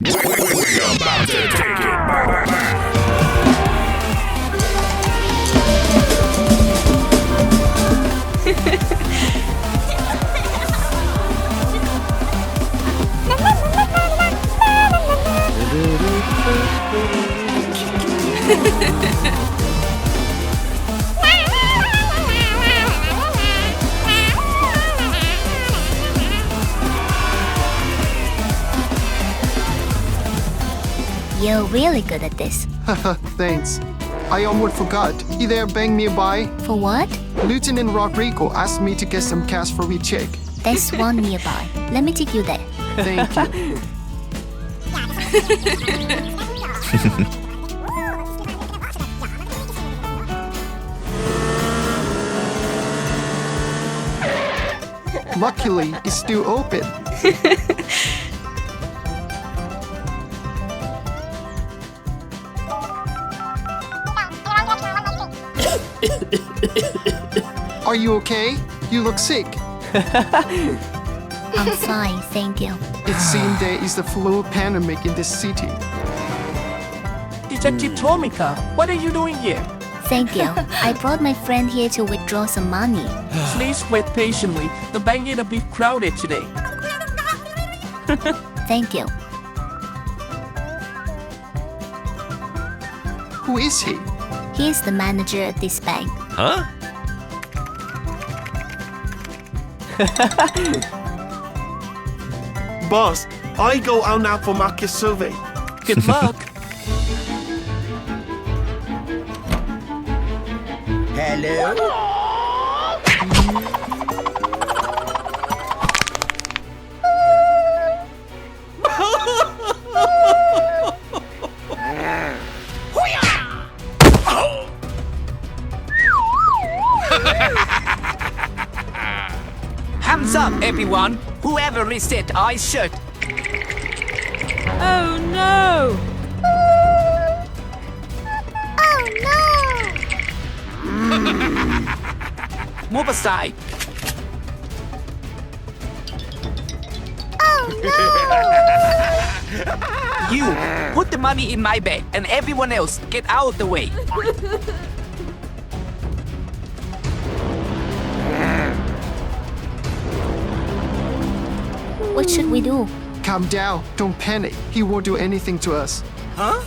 We're about to take it back. You're really good at this. Thanks. I almost forgot. Is there a bank nearby? For what? Lieutenant Rodrigo asked me to get some cash for a check. There's one nearby. Let me take you there. Thank you. Luckily, it's still open. Are you okay? You look sick. I'm fine, thank you. It seems there is a flu pandemic in this city. Detective Tomika, what are you doing here? Thank you. I brought my friend here to withdraw some money. Please wait patiently. The bank is a bit crowded today. Thank you. Who is he? He is the manager at this bank. Huh? Boss, I go out now for market survey. Good luck. Hello? Hands up, everyone! Whoever is it, I shoot! Oh no! Oh no! Move aside! Oh no! You, put the money in my bag, and everyone else, get out of the way! What should we do? Calm down. Don't panic. He won't do anything to us. Huh?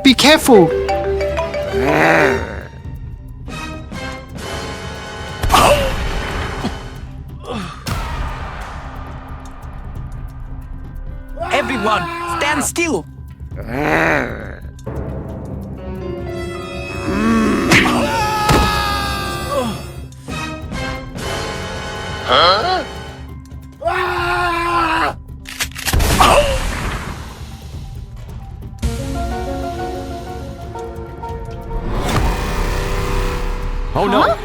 Be careful. Everyone, stand still! Oh no!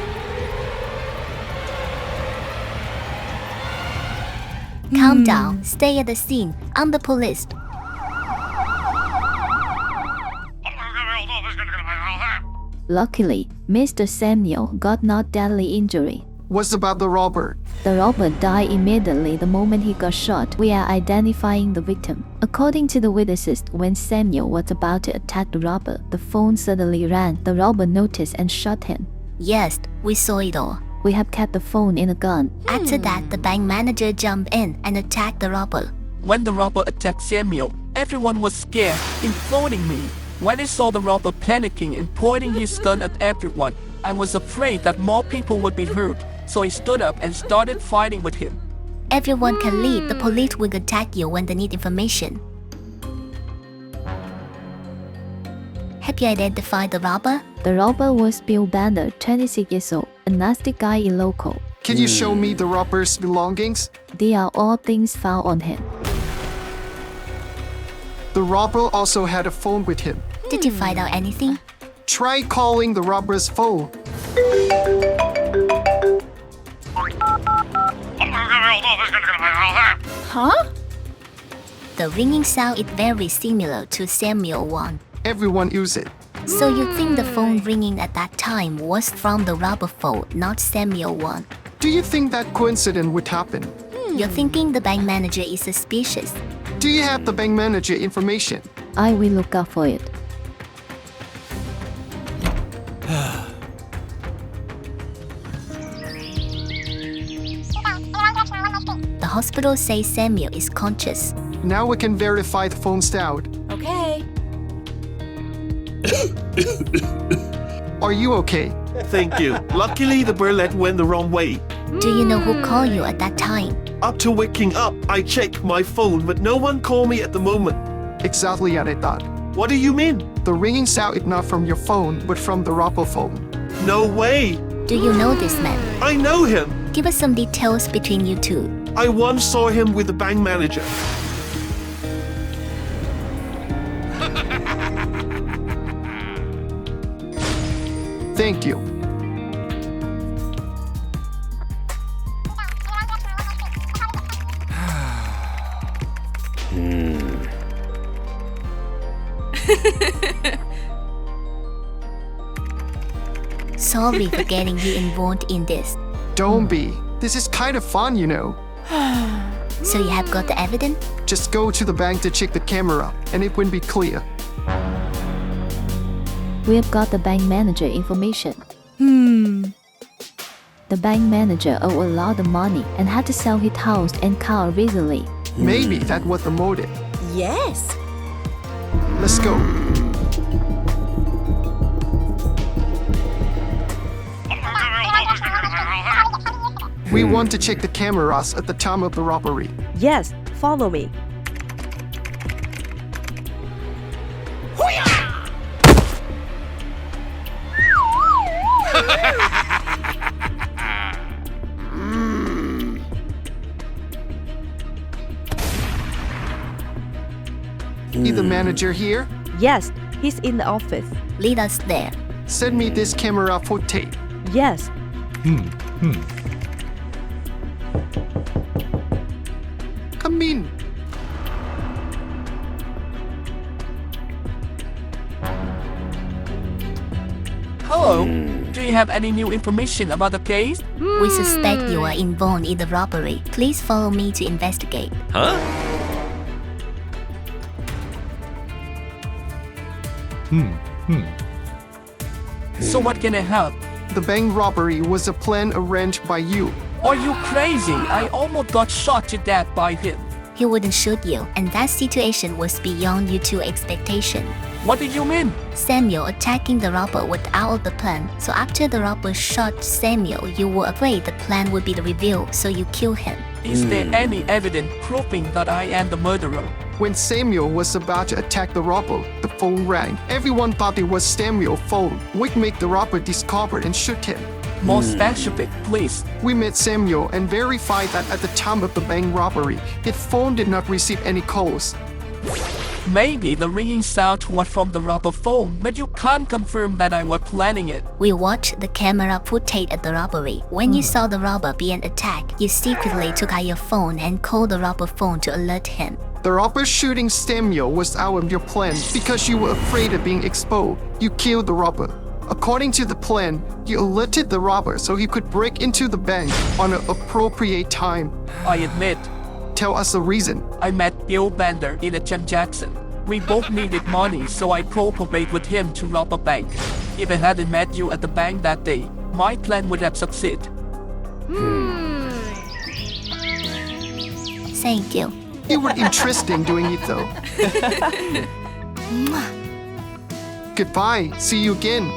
Calm down. Stay at the scene. I'm the police. Luckily, Mr. Samuel got not deadly injury. What's about the robber? The robber died immediately the moment he got shot. We are identifying the victim. According to the witnesses, when Samuel was about to attack the robber, the phone suddenly rang. The robber noticed and shot him. Yes, we saw it all. We have kept the phone in a gun. After that, the bank manager jumped in and attacked the robber. When the robber attacked Samuel, everyone was scared, including me. When I saw the robber panicking and pointing his gun at everyone, I was afraid that more people would be hurt, so I stood up and started fighting with him. Everyone can leave. The police will attack you when they need information. Have you identified the robber? The robber was Bill Banner, 26 years old, a nasty guy in local. Can you show me the robber's belongings? They are all things found on him. The robber also had a phone with him. Did you find out anything? Try calling the robber's phone. The ringing sound is very similar to Samuel one. Everyone use it. So you think the phone ringing at that time was from the robber phone, not Samuel one? Do you think that coincidence would happen? You're thinking the bank manager is suspicious. Do you have the bank manager information? I will look up for it. The hospital says Samuel is conscious. Now we can verify the phone sound. Okay. Are you okay? Thank you. Luckily, the bullet went the wrong way. Do you know who called you at that time? Up to waking up, I checked my phone, but no one called me at the moment. Exactly as I thought. What do you mean? The ringing sound is not from your phone, but from the robber phone. No way. Do you know this man? I know him. Give us some details between you two. I once saw him with the bank manager. Thank you. Sorry for getting you involved in this. Don't be. This is kind of fun, you know. So you have got the evidence? Just go to the bank to check the camera, and it will be clear. We have got the bank manager information. The bank manager owed a lot of money and had to sell his house and car recently. Maybe that was the motive. Yes. Let's go. We want to check the cameras at the time of the robbery. Yes. Follow me. Is the manager here? Yes. He's in the office. Lead us there. Send me this camera footage. Yes. Come in. Hello. Do you have any new information about the case? We suspect you are involved in the robbery. Please follow me to investigate. So what can I help? The bank robbery was a plan arranged by you. Are you crazy? I almost got shot to death by him. He wouldn't shoot you, and that situation was beyond you two expectation. What do you mean? Samuel attacking the robber was out of the plan, so after the robber shot Samuel, you were afraid the plan would be revealed, so you killed him. Is there any evidence proving that I am the murderer? When Samuel was about to attack the robber, the phone rang. Everyone thought it was Samuel's phone, which made the robber discover and shoot him. More specific, please. We met Samuel and verified that at the time of the bank robbery, his phone did not receive any calls. Maybe the ringing sound was from the robber phone, but you can't confirm that I was planning it. We watched the camera footage at the robbery. When you saw the robber being attacked, you secretly took out your phone and called the robber phone to alert him. The robber shooting Samuel was out of your plan because you were afraid of being exposed. You killed the robber. According to the plan, you alerted the robber so he could break into the bank on an appropriate time. I admit, Tell us the reason. I met Bill Bender in a Jackson. We both needed money, so I cooperated with him to rob a bank. If I hadn't met you at the bank that day, my plan would have succeeded. Thank you. You were interesting doing it though. Goodbye. See you again.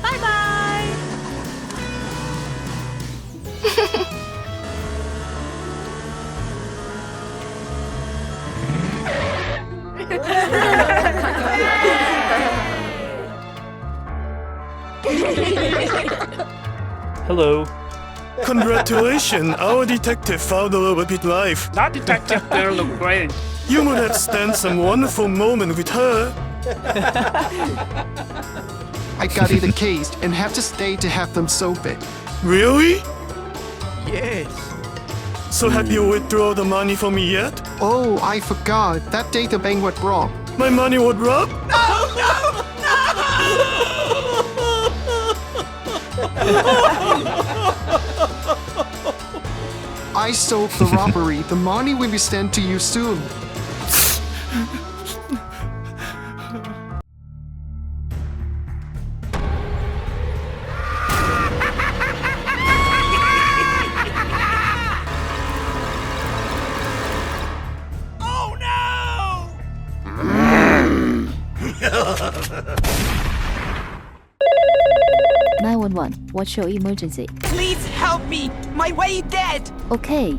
Bye-bye. Hello. Congratulations, our detective found a little bit life. That detective there look great. You would have spent some wonderful moment with her. I got it cased and have to stay to have them solve it. Really? Yes. So have you withdrawn the money for me yet? Oh, I forgot. That day the bank was robbed. My money was robbed? I solved the robbery. The money will be sent to you soon. Oh no! 911, what's your emergency? Please help me! My way dead! Okay,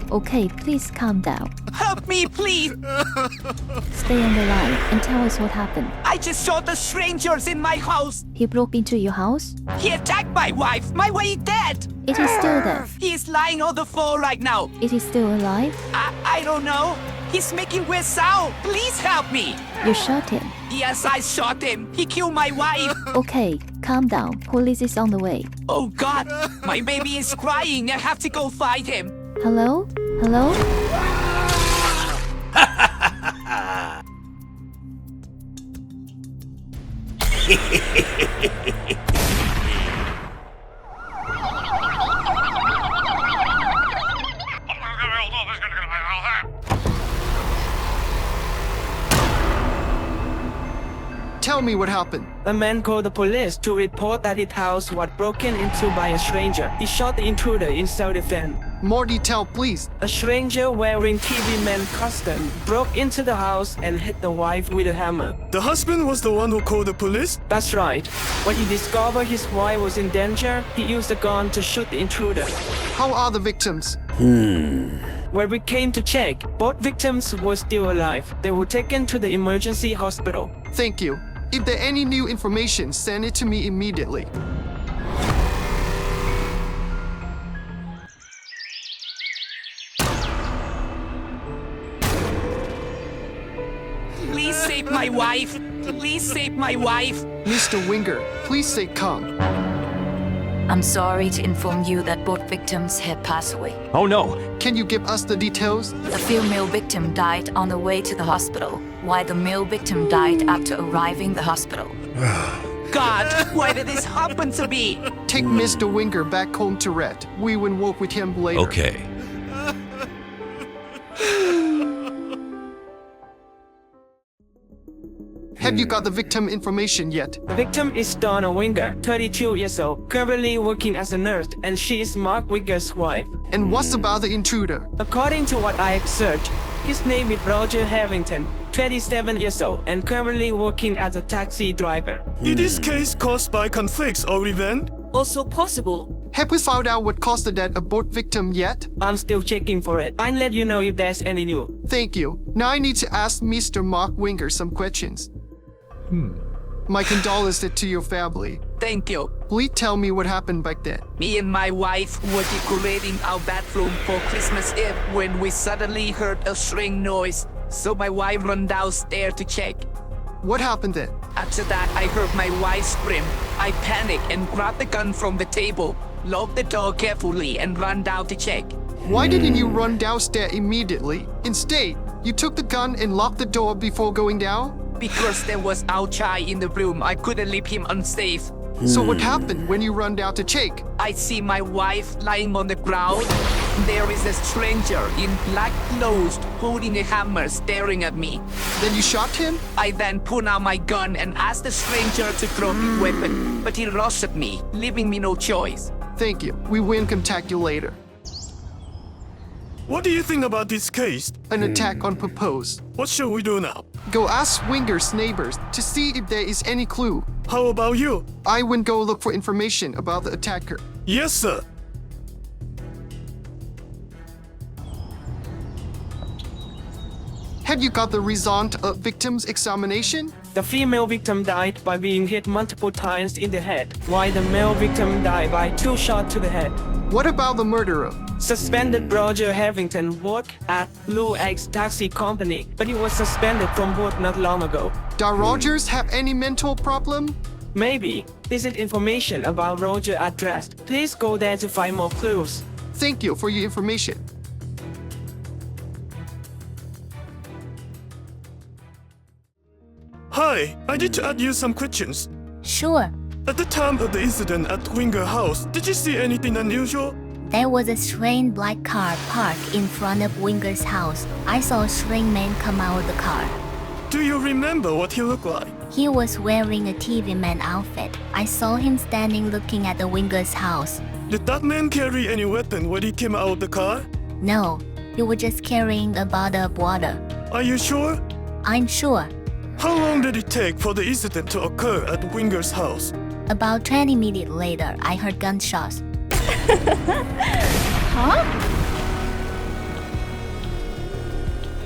please calm down. Help me, please! Stay on the line and tell us what happened. I just saw the strangers in my house. He broke into your house? He attacked my wife. My way dead! It is still there. He is lying on the floor right now. It is still alive? I don't know. He's making weird sound. Please help me. You shot him. Yes, I shot him. He killed my wife. Okay, calm down. Police is on the way. Oh God, my baby is crying. I have to go fight him. Hello? Hello? Tell me what happened. A man called the police to report that his house was broken into by a stranger. He shot the intruder in self-defense. More detail, please. A stranger wearing TV man costume broke into the house and hit the wife with a hammer. The husband was the one who called the police? That's right. When he discovered his wife was in danger, he used a gun to shoot the intruder. How are the victims? When we came to check, both victims were still alive. They were taken to the emergency hospital. Thank you. If there any new information, send it to me immediately. Please save my wife. Please save my wife. Mr. Winger, please stay calm. I'm sorry to inform you that both victims have passed away. Oh no! Can you give us the details? The female victim died on the way to the hospital, while the male victim died after arriving the hospital. God, why did this happen to me? Take Mr. Winger back home to Red. We will work with him later. Okay. Have you got the victim information yet? The victim is Donna Winger, 32 years old, currently working as a nurse, and she is Mark Winger's wife. And what's about the intruder? According to what I searched, his name is Roger Harrington, 27 years old, and currently working as a taxi driver. Is this case caused by conflicts or revenge? Also possible. Have we found out what caused the death of both victims yet? I'm still checking for it. I'll let you know if there's any new. Thank you. Now I need to ask Mr. Mark Winger some questions. My condolences to your family. Thank you. Please tell me what happened back then. Me and my wife were decorating our bathroom for Christmas Eve when we suddenly heard a strange noise. So my wife ran downstairs to check. What happened then? After that, I heard my wife scream. I panicked and grabbed the gun from the table, locked the door carefully, and ran down to check. Why didn't you run downstairs immediately? Instead, you took the gun and locked the door before going down? Because there was our child in the room, I couldn't leave him unsafe. So what happened when you run down to check? I see my wife lying on the ground. There is a stranger in black clothes holding a hammer staring at me. Then you shot him? I then pulled out my gun and asked the stranger to drop his weapon, but he rushed at me, leaving me no choice. Thank you. We will contact you later. What do you think about this case? An attack unproposed. What shall we do now? Go ask Winger's neighbors to see if there is any clue. How about you? I will go look for information about the attacker. Yes, sir. Have you got the result of victim's examination? The female victim died by being hit multiple times in the head, while the male victim died by 2 shots to the head. What about the murderer? Suspended Roger Harrington worked at Blue X Taxi Company, but he was suspended from work not long ago. Does Rogers have any mental problem? Maybe. This is information about Roger address. Please go there to find more clues. Thank you for your information. Hi, I need to ask you some questions. Sure. At the time of the incident at Winger House, did you see anything unusual? There was a strange black car parked in front of Winger's house. I saw a strange man come out of the car. Do you remember what he looked like? He was wearing a TV man outfit. I saw him standing looking at the Winger's house. Did that man carry any weapon when he came out of the car? No, he was just carrying a bottle of water. Are you sure? I'm sure. How long did it take for the incident to occur at Winger's house? About 20 minutes later, I heard gunshots.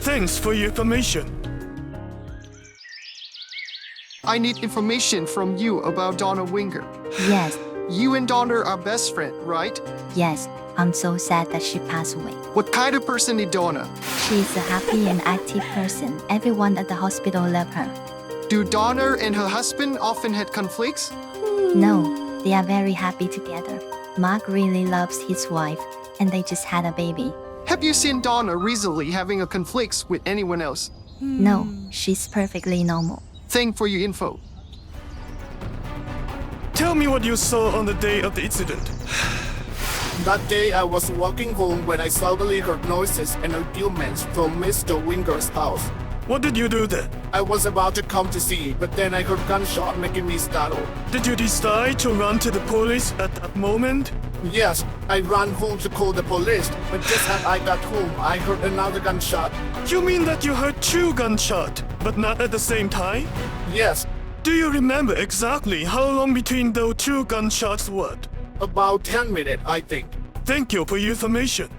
Thanks for your information. I need information from you about Donna Winger. Yes, You and Donna are best friends, right? yes. I'm so sad that she passed away. What kind of person is Donna? She's a happy and active person. Everyone at the hospital loved her. Do Donna and her husband often had conflicts? No, they are very happy together. Mark really loves his wife, and they just had a baby. Have you seen Donna recently having a conflict with anyone else? No, she's perfectly normal. Thank for your info. Tell me what you saw on the day of the incident. That day I was walking home when I suddenly heard noises and arguments from Mr. Winger's house. What did you do then? I was about to come to see, but then I heard gunshot making me startled. Did you decide to run to the police at that moment? Yes, I ran home to call the police, but just as I got home, I heard another gunshot. You mean that you heard two gunshots, but not at the same time? Yes, Do you remember exactly how long between those two gunshots was? about 10 minutes, I think. Thank you for your information.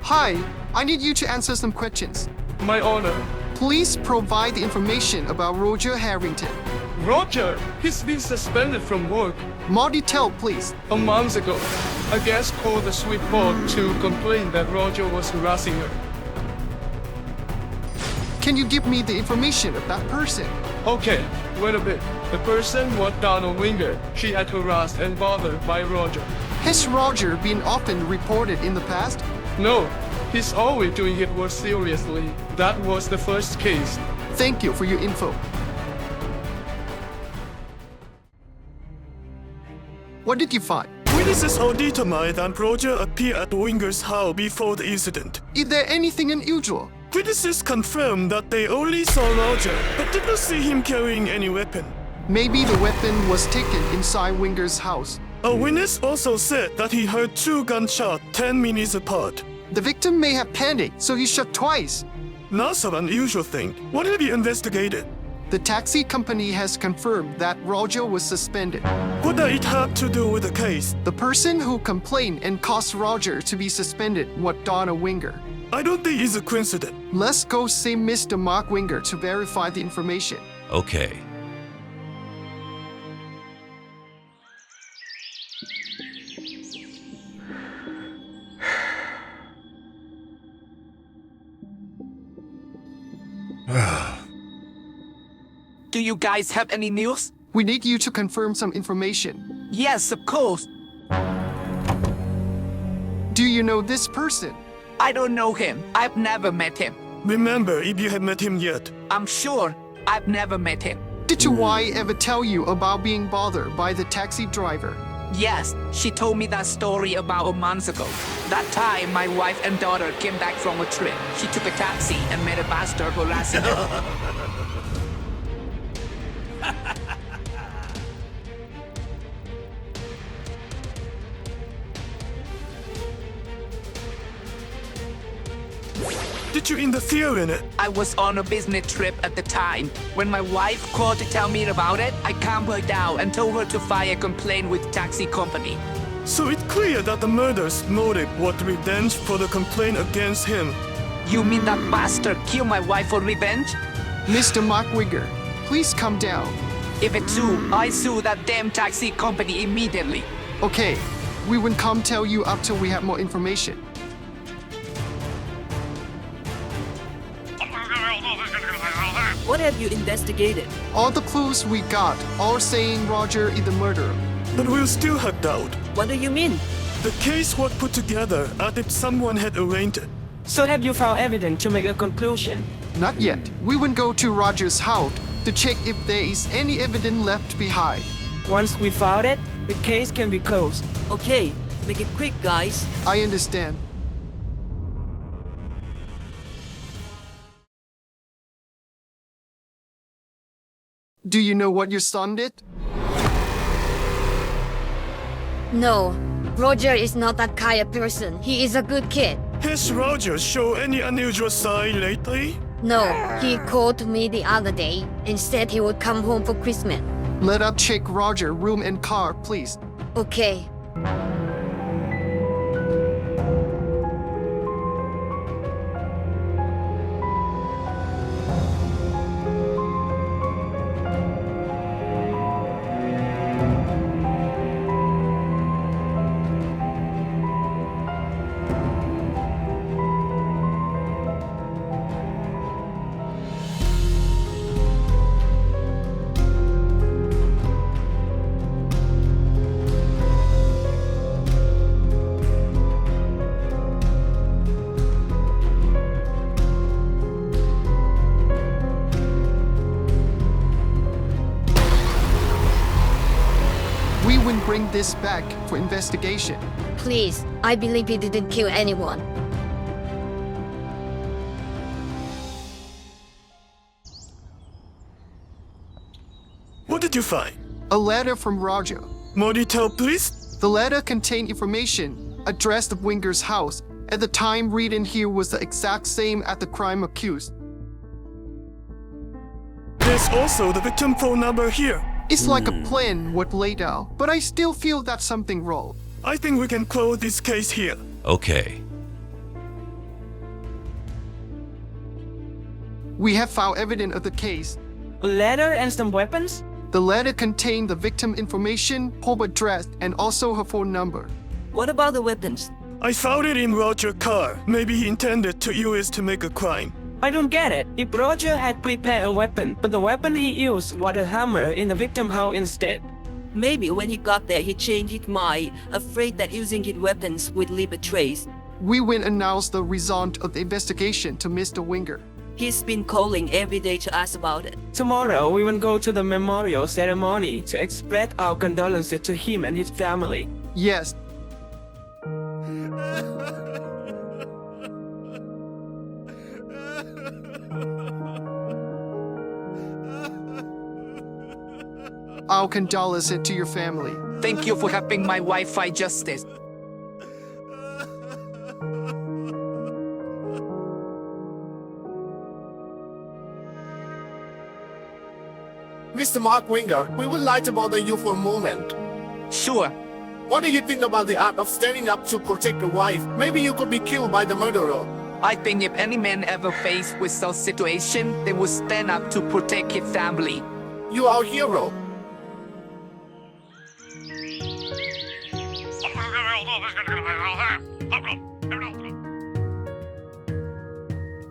Hi, I need you to answer some questions. My honor. Please provide the information about Roger Harrington. Roger, he's been suspended from work. More detail, please. A month ago, a guest called the switchboard to complain that Roger was harassing her. Can you give me the information of that person? Okay, wait a bit. The person was Donna Winger. She had harassed and bothered by Roger. Has Roger been often reported in the past? No, he's always doing it more seriously. That was the first case. Thank you for your info. What did you find? Witnesses all determined that Roger appeared at Winger's house before the incident. Is there anything unusual? Witnesses confirmed that they only saw Roger, but did not see him carrying any weapon. Maybe the weapon was taken inside Winger's house. A witness also said that he heard two gunshots 10 minutes apart. The victim may have panicked, so he shot twice. Not some unusual thing. What have you investigated? The taxi company has confirmed that Roger was suspended. What does it have to do with the case? The person who complained and caused Roger to be suspended was Donna Winger. I don't think it's a coincidence. Let's go see Mr. Mark Winger to verify the information. Okay. Do you guys have any news? We need you to confirm some information. Yes, of course. Do you know this person? I don't know him. I've never met him. Remember if you have met him yet. I'm sure I've never met him. Did your wife ever tell you about being bothered by the taxi driver? Yes, she told me that story about a month ago. That time, my wife and daughter came back from a trip. She took a taxi and met a bastard harassing her. Did you interfere in it? I was on a business trip at the time. When my wife called to tell me about it, I calmed her down and told her to file a complaint with the taxi company. So it's clear that the murder's motive was revenge for the complaint against him. You mean that bastard killed my wife for revenge? Mr. Mark Winger, please calm down. If it's true, I sue that damn taxi company immediately. Okay, we will come tell you after we have more information. What have you investigated? All the clues we got are saying Roger is the murderer. But we'll still have doubt. What do you mean? The case was put together as if someone had arranged it. So have you found evidence to make a conclusion? Not yet. We will go to Roger's house to check if there is any evidence left behind. Once we found it, the case can be closed. Okay, make it quick, guys. I understand. Do you know what your son did? No, Roger is not that kind of person. He is a good kid. Has Roger shown any unusual sign lately? No, he called me the other day and said he would come home for Christmas. Let us check Roger's room and car, please. Okay. We will bring this back for investigation. Please, I believe he didn't kill anyone. What did you find? A letter from Roger. More detail, please? The letter contained information addressed of Winger's house. At the time written here was the exact same as the crime accused. There's also the victim phone number here. It's like a plan was laid out, but I still feel that's something wrong. I think we can close this case here. Okay. We have found evidence of the case. A letter and some weapons? The letter contained the victim information, home address, and also her phone number. What about the weapons? I found it in Roger's car. Maybe he intended to use it to make a crime. I don't get it. If Roger had prepared a weapon, but the weapon he used was a hammer in the victim's house instead. Maybe when he got there, he changed his mind, afraid that using his weapons would leave a trace. We will announce the result of the investigation to Mr. Winger. He's been calling every day to ask about it. Tomorrow, we will go to the memorial ceremony to express our condolences to him and his family. Yes. Our condolences to your family. Thank you for helping my wife fight justice. Mr. Mark Winger, we would like to bother you for a moment. Sure. What do you think about the act of standing up to protect your wife? Maybe you could be killed by the murderer. I think if any man ever faced with such situation, they would stand up to protect his family. You are a hero.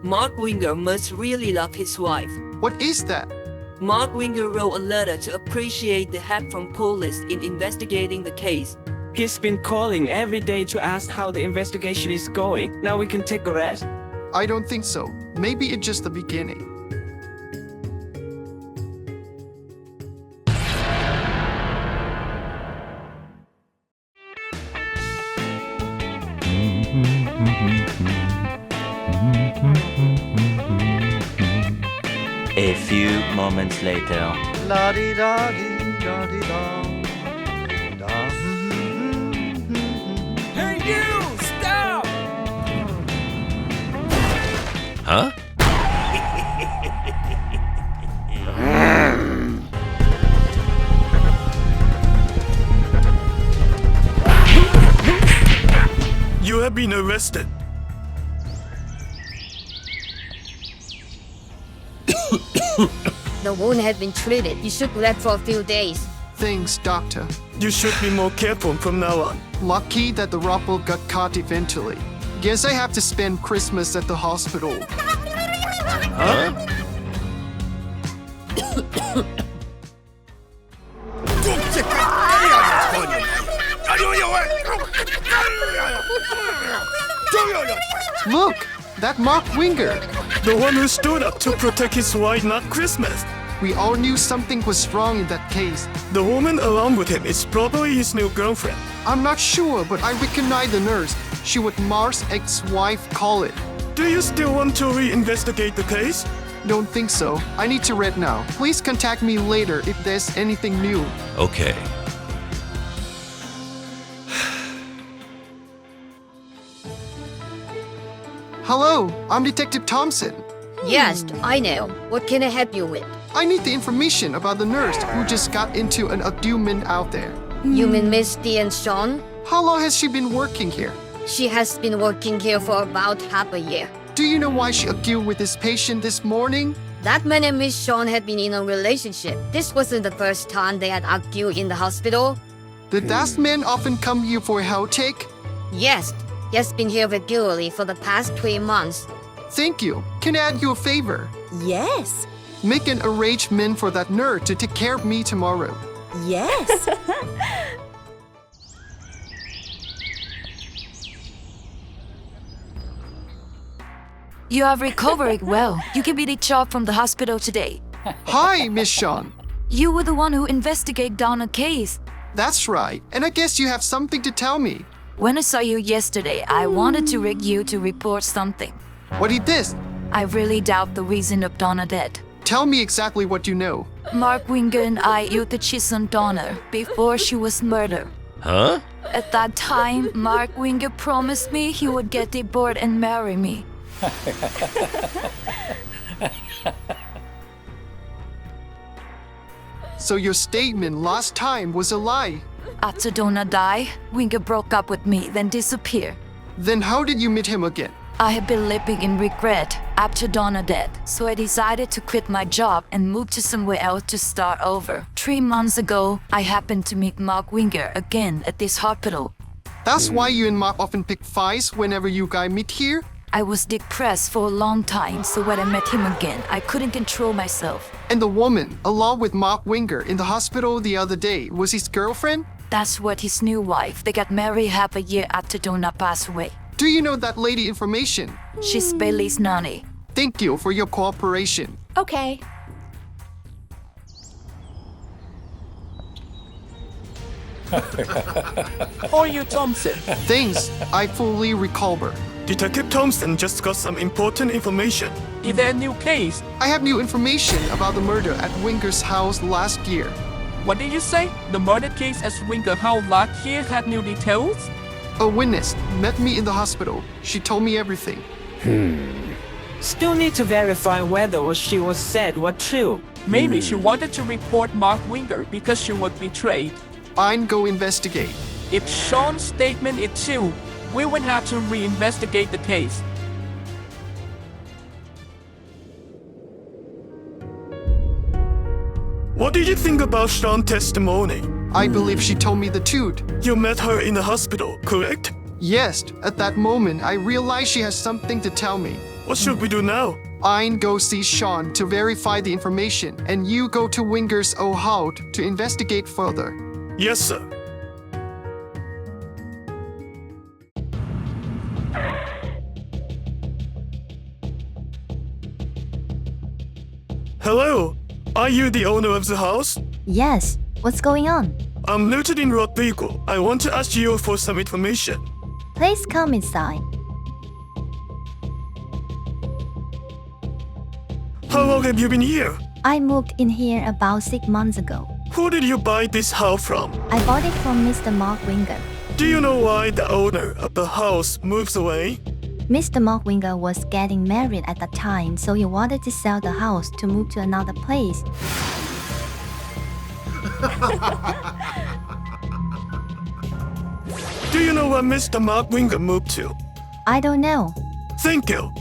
Mark Winger must really love his wife. What is that? Mark Winger wrote a letter to appreciate the help from police in investigating the case. He's been calling every day to ask how the investigation is going. Now we can take a rest. I don't think so. Maybe it's just the beginning. A few moments later. Hey you! Stop! Huh? You have been arrested. The wound had been treated. You should rest for a few days. Thanks, Doctor. You should be more careful from now on. Lucky that the robber got caught eventually. Guess I have to spend Christmas at the hospital. Huh? Look, that Mark Winger. The one who stood up to protect his wife last Christmas. We all knew something was wrong in that case. The woman along with him is probably his new girlfriend. I'm not sure, but I recognize the nurse. She would Mark's ex-wife call it. Do you still want to re-investigate the case? Don't think so. I need to read now. Please contact me later if there's anything new. Okay. Hello, I'm Detective Thompson. Yes, I know. What can I help you with? I need the information about the nurse who just got into an argument out there. You mean Miss T and Sean? How long has she been working here? She has been working here for about half a year. Do you know why she argued with this patient this morning? That man and Miss Sean had been in a relationship. This wasn't the first time they had argued in the hospital. Did that man often come here for a health check? Yes, he has been here regularly for the past 3 months. Thank you. Can I ask you a favor? Yes. Make an arrangement for that nurse to take care of me tomorrow. Yes. You have recovered well. You can be discharged from the hospital today. Hi, Miss Sean. You were the one who investigated Donna's case. That's right. And I guess you have something to tell me. When I saw you yesterday, I wanted to rig you to report something. What is this? I really doubt the reason of Donna's death. Tell me exactly what you know. Mark Winger and I used to cheat on Donna before she was murdered. Huh? At that time, Mark Winger promised me he would get divorced and marry me. So your statement last time was a lie. After Donna died, Winger broke up with me, then disappeared. Then how did you meet him again? I had been living in regret after Donna's death, so I decided to quit my job and move to somewhere else to start over. 3 months ago, I happened to meet Mark Winger again at this hospital. That's why you and Mark often pick fights whenever you guys meet here? I was depressed for a long time, so when I met him again, I couldn't control myself. And the woman, along with Mark Winger, in the hospital the other day, was his girlfriend? That's what his new wife. They got married half a year after Donna passed away. Do you know that lady information? She's Bailey's nanny. Thank you for your cooperation. Okay. How are you, Thompson? Thanks, I fully recover. Detective Thompson just got some important information. Is there a new case? I have new information about the murder at Winger's house last year. What did you say? The murder case at Winger House last year had new details? A witness met me in the hospital. She told me everything. Still need to verify whether what she was said was true. Maybe she wanted to report Mark Winger because she was betrayed. I'll go investigate. If Sean's statement is true, we would have to reinvestigate the case. What did you think about Sean's testimony? I believe she told me the truth. You met her in the hospital, correct? Yes, at that moment, I realized she has something to tell me. What should we do now? I'll go see Sean to verify the information, and you go to Winger's old house to investigate further. Yes, sir. Hello, are you the owner of the house? Yes. What's going on? I'm Lieutenant Rodrigo. I want to ask you for some information. Please come inside. How long have you been here? I moved in here about 6 months ago. Who did you buy this house from? I bought it from Mr. Mark Winger. Do you know why the owner of the house moves away? Mr. Mark Winger was getting married at the time, so he wanted to sell the house to move to another place. Do you know where Mr. Mark Winger moved to? I don't know. Thank you.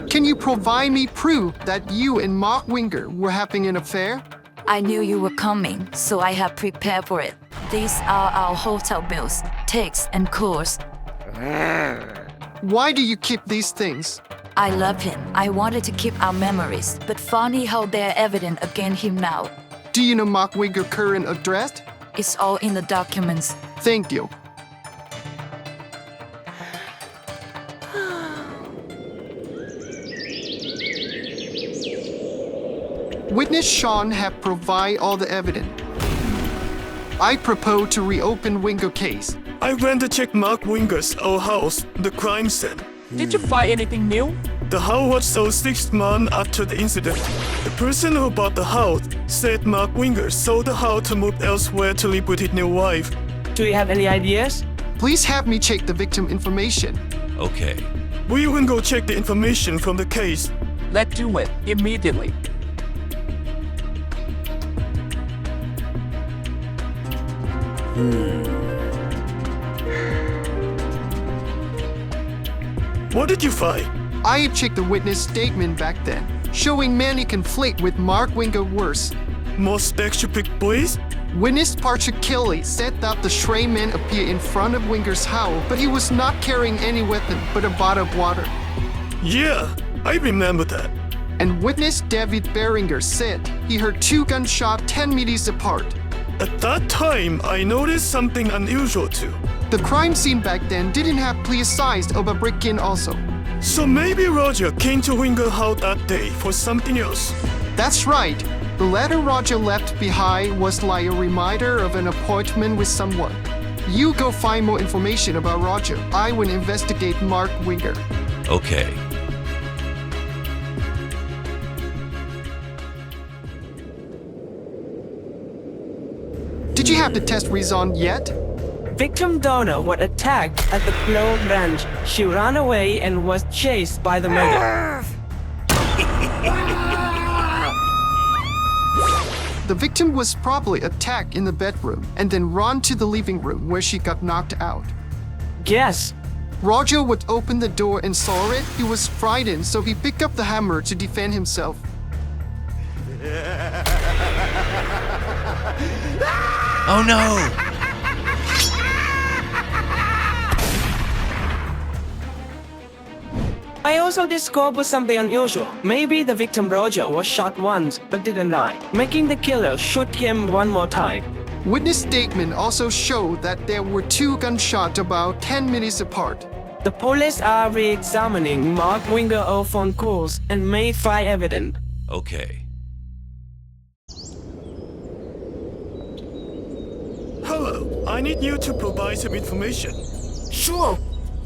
Can you provide me proof that you and Mark Winger were having an affair? I knew you were coming, so I have prepared for it. These are our hotel bills, tickets, and course. Why do you keep these things? I love him. I wanted to keep our memories, but funny how they're evident against him now. Do you know Mark Winger's current address? It's all in the documents. Thank you. Witness Sean have provide all the evidence. I propose to reopen Winger case. I went to check Mark Winger's old house, the crime scene. Did you find anything new? The house was sold 6 months after the incident. The person who bought the house said Mark Winger sold the house to move elsewhere to live with his new wife. Do you have any ideas? Please have me check the victim information. Okay. We will go check the information from the case. Let's do it immediately. What did you find? I have checked the witness statement back then, showing many conflict with Mark Winger worse. More specific, please? Witness particularly said that the stray man appeared in front of Winger's house, but he was not carrying any weapon but a bottle of water. Yeah, I remember that. And witness David Beringer said he heard 2 gunshots 10 meters apart. At that time, I noticed something unusual too. The crime scene back then didn't have clear signs of a break-in also. So maybe Roger came to Winger's house that day for something else. That's right. The letter Roger left behind was like a reminder of an appointment with someone. You go find more information about Roger. I will investigate Mark Winger. Okay. Did you have the test result yet? Victim Donna was attacked at the Clove Ranch. She ran away and was chased by the murderer. The victim was probably attacked in the bedroom and then run to the living room where she got knocked out. Yes. Roger would open the door and saw it. He was frightened, so he picked up the hammer to defend himself. Oh no! I also discovered something unusual. Maybe the victim Roger was shot once but didn't die, making the killer shoot him one more time. Witness statement also showed that there were 2 gunshots about 10 minutes apart. The police are re-examining Mark Winger's old phone calls and may find evidence. Okay. Hello, I need you to provide some information. Sure.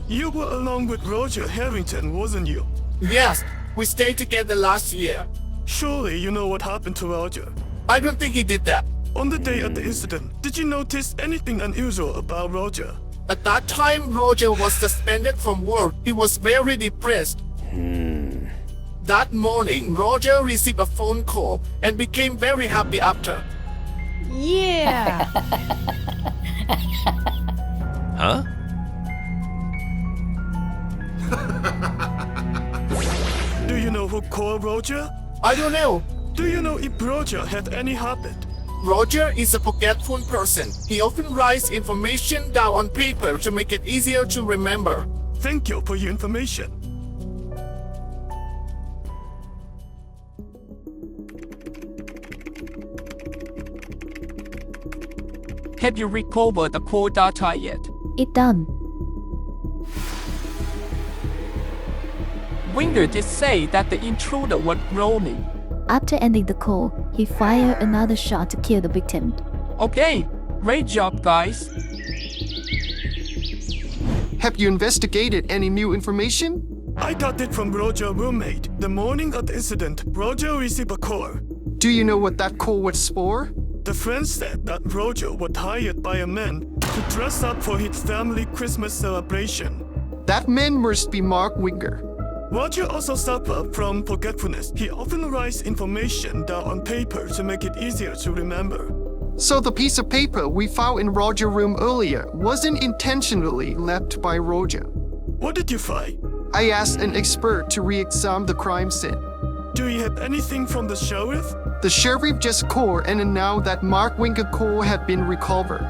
You were along with Roger Harrington, wasn't you? Yes, we stayed together last year. Surely you know what happened to Roger. I don't think he did that. On the day of the incident, did you notice anything unusual about Roger? At that time, Roger was suspended from work. He was very depressed. That morning, Roger received a phone call and became very happy after. Yeah. Huh? Do you know who called Roger? I don't know. Do you know if Roger had any habit? Roger is a forgetful person. He often writes information down on paper to make it easier to remember. Thank you for your information. Have you recovered the core data yet? It done. Winger did say that the intruder was rolling. After ending the call, he fired another shot to kill the victim. Okay, great job, guys. Have you investigated any new information? I got it from Roger's roommate. The morning of the incident, Roger received a call. Do you know what that call was for? The friend said that Roger was hired by a man to dress up for his family Christmas celebration. That man must be Mark Winger. Roger also suffered from forgetfulness. He often writes information down on paper to make it easier to remember. So the piece of paper we found in Roger's room earlier wasn't intentionally left by Roger. What did you find? I asked an expert to re-examine the crime scene. Do you have anything from the sheriff? The sheriff just called and announced that Mark Winger's call had been recovered.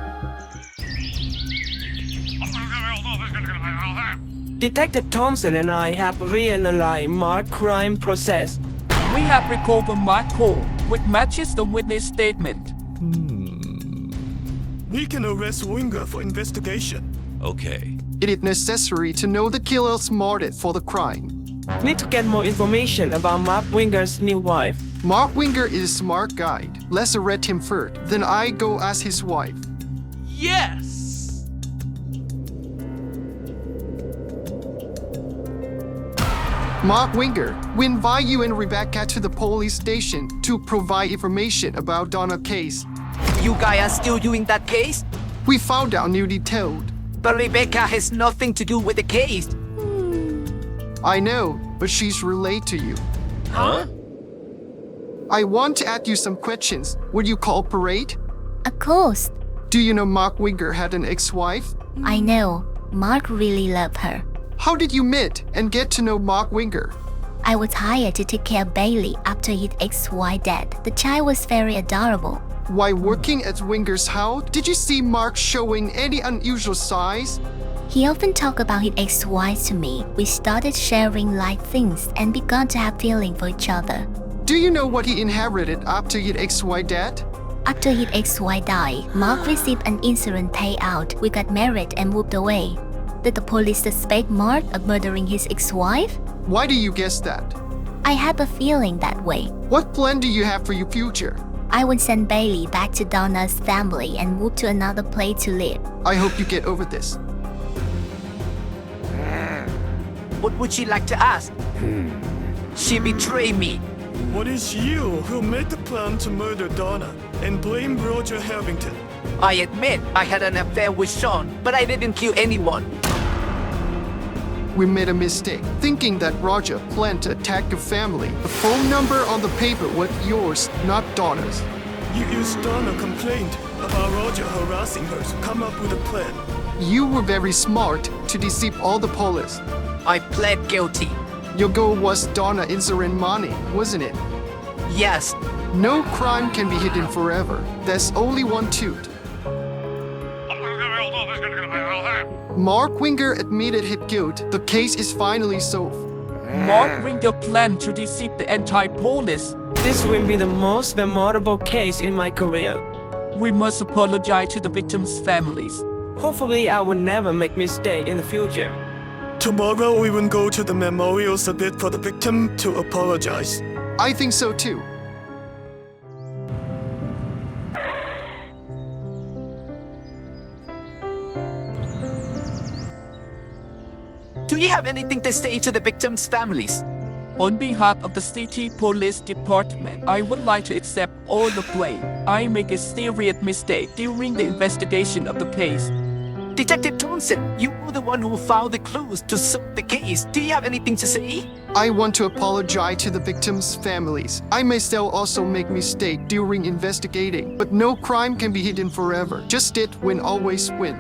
Detective Thompson and I have reanalyzed Mark's crime process. We have recovered Mark's call, which matches the witness statement. We can arrest Winger for investigation. Okay. It is necessary to know the killer's motive for the crime. Need to get more information about Mark Winger's new wife. Mark Winger is a smart guy. Let's arrest him first, then I go as his wife. Yes! Mark Winger, we invite you and Rebecca to the police station to provide information about Donna's case. You guys are still doing that case? We found out new details. But Rebecca has nothing to do with the case. I know, but she's related to you. Huh? I want to ask you some questions. Would you cooperate? Of course. Do you know Mark Winger had an ex-wife? I know. Mark really loved her. How did you meet and get to know Mark Winger? I was hired to take care of Bailey after his ex-wife died. The child was very adorable. While working at Winger's house, did you see Mark showing any unusual signs? He often talked about his ex-wife to me. We started sharing life things and began to have feeling for each other. Do you know what he inherited after his ex-wife died? After his ex-wife died, Mark received an insurance payout. We got married and moved away. Did the police suspect Mark of murdering his ex-wife? Why do you guess that? I have a feeling that way. What plan do you have for your future? I would send Bailey back to Donna's family and move to another place to live. I hope you get over this. What would she like to ask? She betrayed me. What is you who made the plan to murder Donna and blame Roger Harrington? I admit I had an affair with Sean, but I didn't kill anyone. We made a mistake, thinking that Roger planned to attack your family. The phone number on the paper was yours, not Donna's. You used Donna's complaint about Roger harassing her to come up with a plan. You were very smart to deceive all the police. I pled guilty. Your goal was Donna insurance money, wasn't it? Yes. No crime can be hidden forever. There's only one truth. Mark Winger admitted his guilt. The case is finally solved. Mark Winger planned to deceive the entire police. This will be the most memorable case in my career. We must apologize to the victims' families. Hopefully, I will never make mistake in the future. Tomorrow we will go to the memorial submit for the victim to apologize. I think so too. Do you have anything to say to the victims' families? On behalf of the City Police Department, I would like to accept all the blame. I made a serious mistake during the investigation of the case. Detective Thompson, you were the one who found the clues to solve the case. Do you have anything to say? I want to apologize to the victims' families. I myself also make mistakes during investigating, but no crime can be hidden forever. Just it win always win.